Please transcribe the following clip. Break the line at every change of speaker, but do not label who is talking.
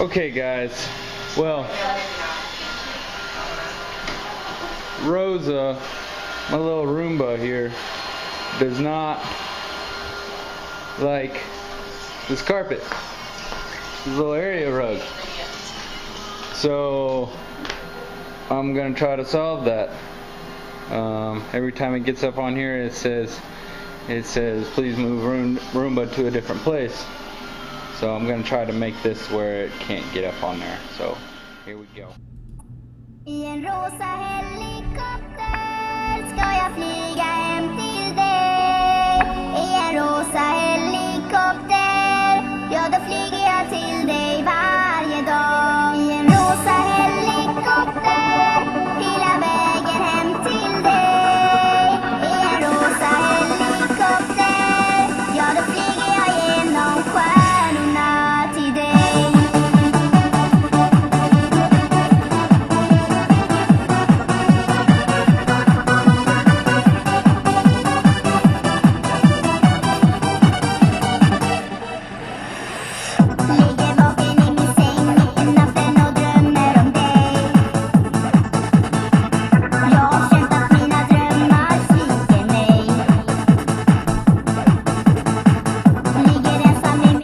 Okay guys, well, Rosa, my little Roomba here, does not like this carpet, this little area rug. So I'm gonna try to solve that. Every time it gets up on here, it says please move Roomba to a different place. So I'm gonna try to make this where it can't get up on there. So here we go.
I en rosa helikopter ska jag flyga hem till dig. I en rosa helikopter